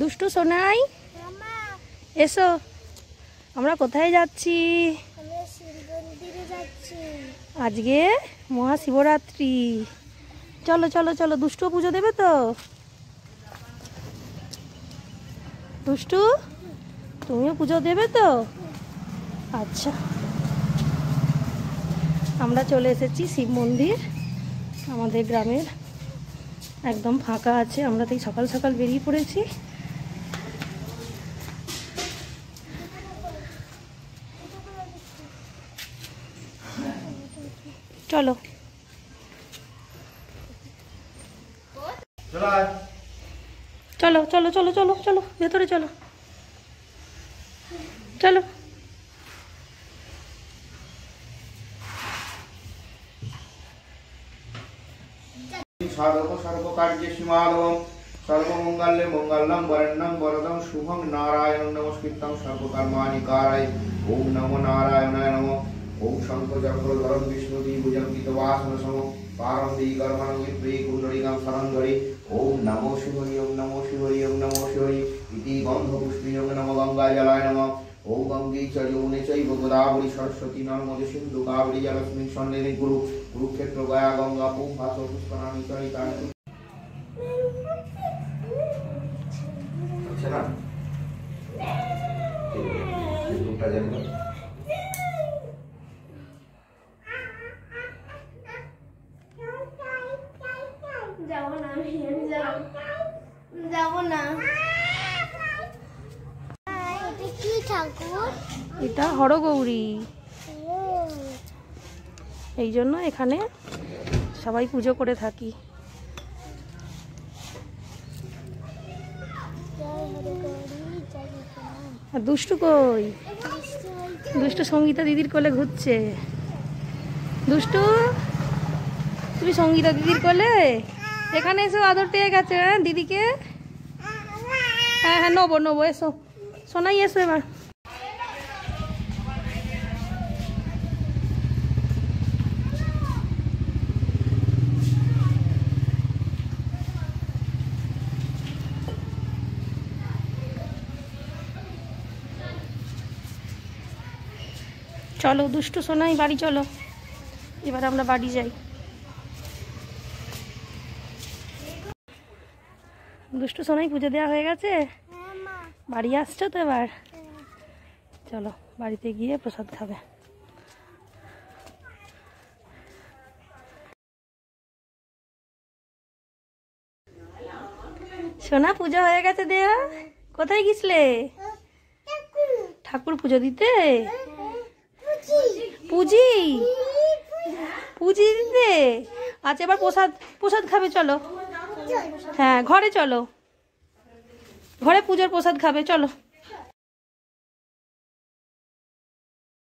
দুষ্টু সোনাই এসো, আমরা কোথায় যাচ্ছি? আজকে মহাশিবরাত্রি। চলো চলো চলো, দুষ্টু পুজো দেবে তো? দুষ্টু তুমিও পুজো দেবে তো? আচ্ছা, আমরা চলে এসেছি শিব মন্দির। আমাদের গ্রামের একদম ফাঁকা আছে, আমরা তাই সকাল সকাল বেরিয়ে পড়েছি। চলো চলো চলো চলো চলো চলো ভেতরে চলো চলো। सर्वकार्ये सीमालवं सर्वमंगल्ये मंगलम वरण्यं वरदं शुभं नारायणं नमस्कृतं सर्वकर्माणि कारये। ओम नमो नारायणाय नमः। ओम शंखचक्रधरं विष्णुदेवं पितवासनसमं पारं दिगर्भं विप्रे कुण्डलिकां शरणधरे। ओम नमो शिवाय ओम नमो शिवाय ओम नमो शिवाय इति गन्धपुष्पिणं नमो गंगाजलाय नमः। ओम गंगे च यमुने चैव गोदावरी सरस्वती नर्मदे सिन्धु कावेरी जलेस्मिन् सन्निधिं कुरु। कुरुक्षेत्र गया गंगा पुंसा पुष्कराणि चरितानि। अच्छा ना ये दूसरा जन्म যাবো না, যাবো না। এটা কি ঠাকুর? এটা হরগৌরী। এই জন্য এখানে সবাই পুজো করে থাকি। আর দুষ্টু কই? দুষ্টু সঙ্গীতা দিদির কোলে ঘুরছে। দুষ্টু তুমি সঙ্গীতা দিদির কোলে? এখানে এসো, আদর পেয়ে গেছে দিদিকে। হ্যাঁ হ্যাঁ নেবো নেবো, এসো সোনাই এসো এবার। চলো দুষ্টু সোনাই বাড়ি চলো, এবার আমরা বাড়ি যাই। দুষ্টু সোনাই পুজো দেওয়া হয়ে গেছে, বাড়ি আসছো তো এবার? চলো বাড়িতে গিয়ে প্রসাদ খাবে। সোনা পুজো হয়ে গেছে দেয়া। কোথায় গেছিলে? ঠাকুর পুজো দিতে? পুজি পুজি দিতে? আচ্ছা এবার প্রসাদ প্রসাদ খাবে, চলো। হ্যাঁ ঘরে চলো, ঘরে পুজোর প্রসাদ খাবে, চলো।